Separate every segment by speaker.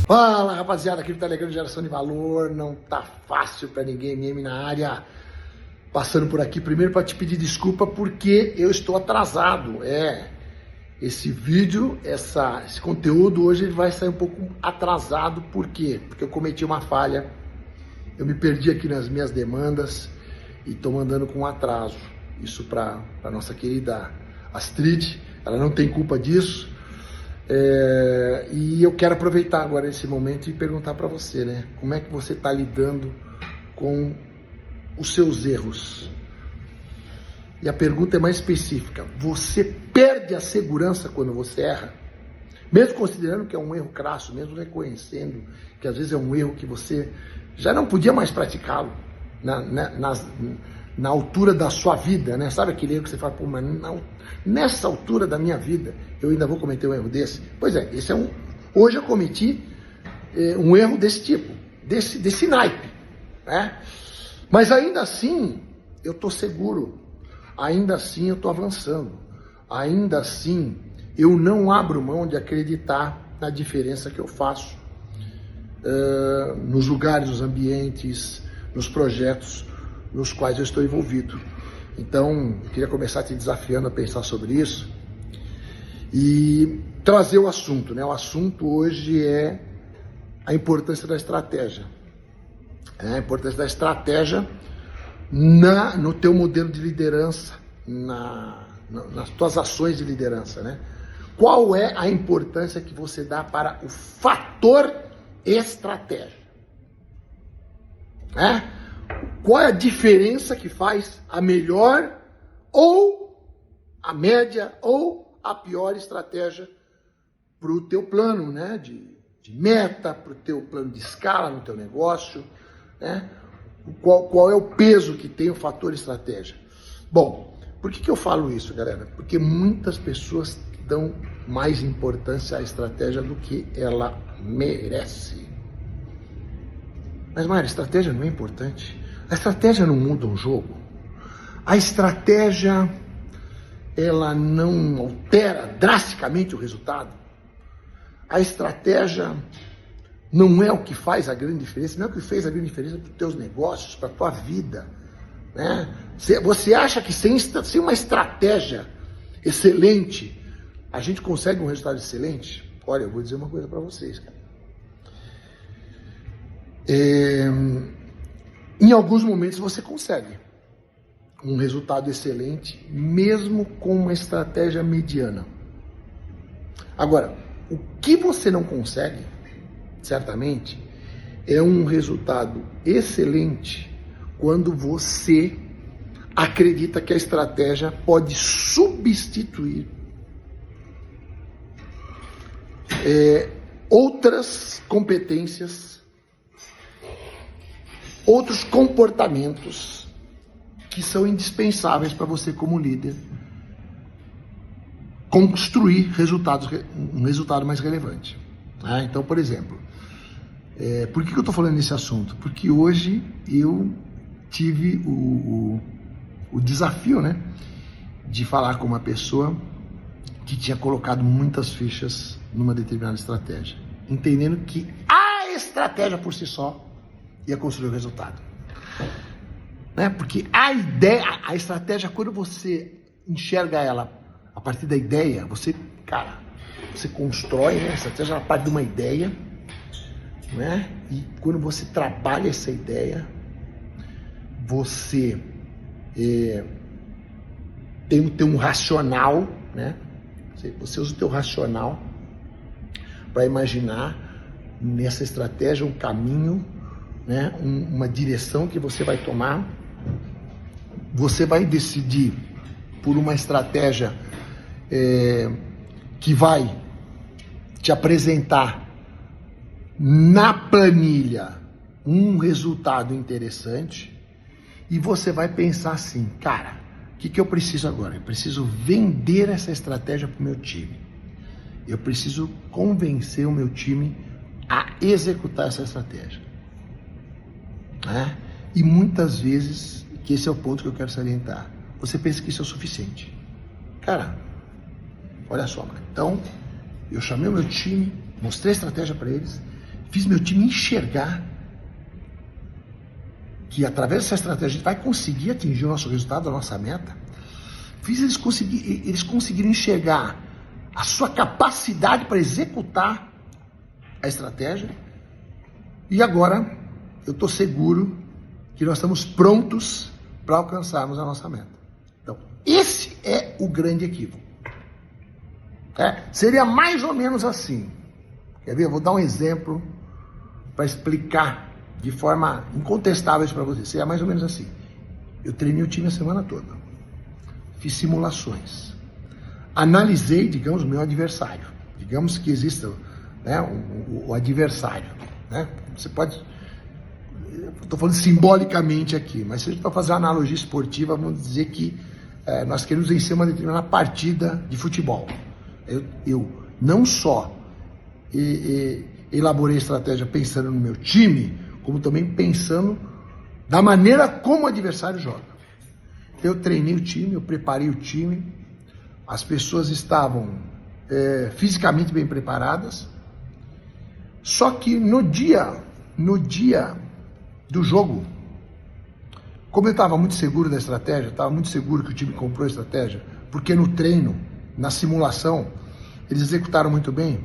Speaker 1: Fala, rapaziada, aqui do Telegram Geração de Valor. Não tá fácil pra ninguém, MM na área. Passando por aqui primeiro para te pedir desculpa porque eu estou atrasado. Esse vídeo, esse conteúdo hoje ele vai sair um pouco atrasado. Por quê? Porque eu cometi uma falha. Eu me perdi aqui nas minhas demandas e tô mandando com atraso. Isso para nossa querida Astrid. Ela não tem culpa disso. E eu quero aproveitar agora esse momento e perguntar para você, né? Como é que você está lidando com os seus erros? E a pergunta é mais específica. Você perde a segurança quando você erra? Mesmo considerando que é um erro crasso, mesmo reconhecendo que às vezes é um erro que você já não podia mais praticá-lo na altura da sua vida, né? Sabe aquele erro que você fala, pô, mas não, nessa altura da minha vida eu ainda vou cometer um erro desse? Pois é, hoje eu cometi um erro desse tipo, desse naipe, né? Mas ainda assim eu tô seguro, ainda assim eu tô avançando, ainda assim eu não abro mão de acreditar na diferença que eu faço nos lugares, nos ambientes, nos projetos nos quais eu estou envolvido. Então, eu queria começar te desafiando a pensar sobre isso e trazer o assunto, né? O assunto hoje é a importância da estratégia. A importância da estratégia no teu modelo de liderança, nas tuas ações de liderança, né? Qual é a importância que você dá para o fator estratégia? Qual é a diferença que faz a melhor ou a média ou a pior estratégia para o teu plano, né? de meta, para o teu plano de escala no teu negócio, né? Qual é o peso que tem o fator estratégia? Bom, por que eu falo isso, galera? Porque muitas pessoas dão mais importância à estratégia do que ela merece. Mas, Mário, a estratégia não é importante. A estratégia não muda um jogo. A estratégia, ela não altera drasticamente o resultado. A estratégia não é o que faz a grande diferença, não é o que fez a grande diferença para os teus negócios, para a tua vida, né? Você acha que sem uma estratégia excelente, a gente consegue um resultado excelente? Olha, eu vou dizer uma coisa para vocês, cara. Em alguns momentos você consegue um resultado excelente, mesmo com uma estratégia mediana. Agora, o que você não consegue, certamente, é um resultado excelente quando você acredita que a estratégia pode substituir outras competências, outros comportamentos que são indispensáveis para você como líder construir um resultado mais relevante. Então, por exemplo, por que eu estou falando nesse assunto? Porque hoje eu tive o desafio, né, de falar com uma pessoa que tinha colocado muitas fichas numa determinada estratégia, entendendo que a estratégia por si só ia construir o resultado, né? Porque a estratégia, quando você enxerga ela a partir da ideia, você constrói, né? A estratégia a partir de uma ideia, né? E quando você trabalha essa ideia, você tem um racional, né? Você usa o teu racional para imaginar nessa estratégia um caminho, né? Uma direção que você vai tomar. Você vai decidir por uma estratégia que vai te apresentar na planilha um resultado interessante, e você vai pensar assim, cara, o que eu preciso agora? Eu preciso vender essa estratégia para o meu time. Eu preciso convencer o meu time a executar essa estratégia. E muitas vezes, que esse é o ponto que eu quero salientar, você pensa que isso é o suficiente. Cara, olha só, mano. Então, eu chamei o meu time, mostrei a estratégia para eles, Fiz meu time enxergar que através dessa estratégia a gente vai conseguir atingir o nosso resultado, a nossa meta. Fiz eles conseguirem enxergar a sua capacidade para executar a estratégia. E agora eu estou seguro que nós estamos prontos para alcançarmos a nossa meta. Então, esse é o grande equívoco. Seria mais ou menos assim. Quer ver? Eu vou dar um exemplo para explicar de forma incontestável isso para você. Seria mais ou menos assim. Eu treinei o time a semana toda. Fiz simulações. Analisei, digamos, o meu adversário. Digamos que exista, né, o adversário. Né? Você pode... Estou falando simbolicamente aqui, mas se a gente for fazer uma analogia esportiva, vamos dizer que nós queremos vencer uma determinada partida de futebol. Eu não só elaborei a estratégia pensando no meu time, como também pensando da maneira como o adversário joga. Eu treinei o time, eu preparei o time, as pessoas estavam fisicamente bem preparadas, só que no dia do jogo, como eu estava muito seguro da estratégia, estava muito seguro que o time comprou a estratégia, porque no treino, na simulação, eles executaram muito bem,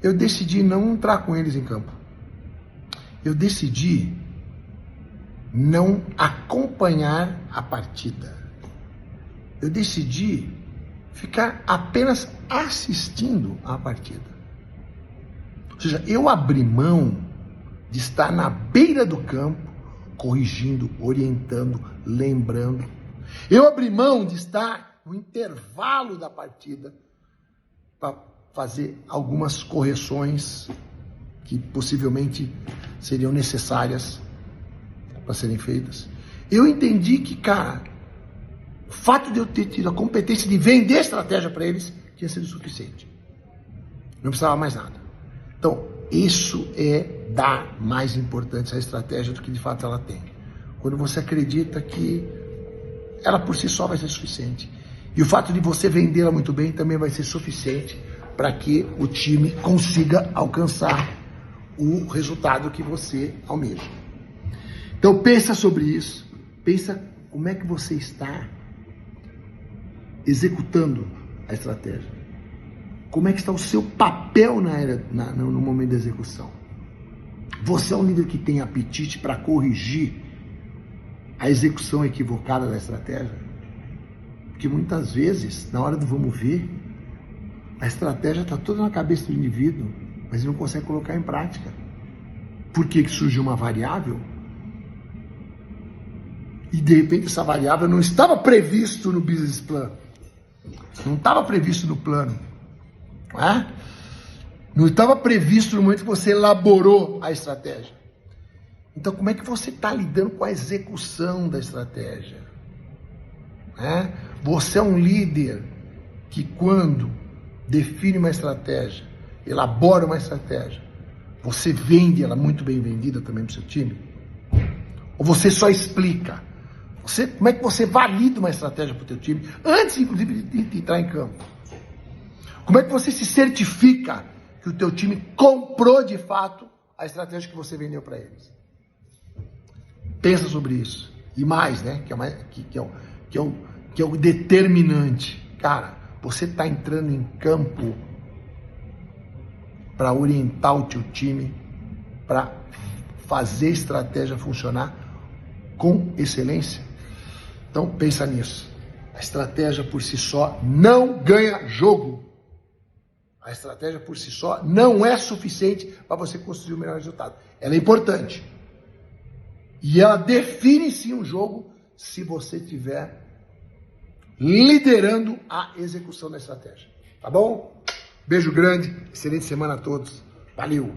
Speaker 1: eu decidi não entrar com eles em campo. Eu decidi não acompanhar a partida. Eu decidi ficar apenas assistindo a partida. Ou seja, eu abri mão de estar na beira do campo, corrigindo, orientando, lembrando. Eu abri mão de estar no intervalo da partida para fazer algumas correções que possivelmente seriam necessárias para serem feitas. Eu entendi que, cara, o fato de eu ter tido a competência de vender estratégia para eles tinha sido suficiente. Não precisava mais nada. Então, isso é dar mais importância à estratégia do que de fato ela tem. Quando você acredita que ela por si só vai ser suficiente. E o fato de você vendê-la muito bem também vai ser suficiente para que o time consiga alcançar o resultado que você almeja. Então pensa sobre isso, pensa como é que você está executando a estratégia. Como é que está o seu papel no momento da execução? Você é um líder que tem apetite para corrigir a execução equivocada da estratégia? Porque muitas vezes, na hora do vamos ver, a estratégia está toda na cabeça do indivíduo, mas ele não consegue colocar em prática. Por que surgiu uma variável? E de repente essa variável não estava previsto no business plan. Não estava previsto no plano. Não estava previsto no momento que você elaborou a estratégia. Então, como é que você está lidando com a execução da estratégia? Você é um líder que, quando define uma estratégia, elabora uma estratégia, você vende ela muito bem vendida também para o seu time? Ou você só explica? Como é que você valida uma estratégia para o teu time, antes, inclusive, de entrar em campo? Como é que você se certifica que o teu time comprou de fato a estratégia que você vendeu para eles? Pensa sobre isso. E mais, né? Que é o determinante. Cara, você está entrando em campo para orientar o teu time, para fazer a estratégia funcionar com excelência? Então pensa nisso. A estratégia por si só não ganha jogo. A estratégia por si só não é suficiente para você construir o melhor resultado. Ela é importante. E ela define sim um jogo se você estiver liderando a execução da estratégia. Tá bom? Beijo grande, excelente semana a todos. Valeu!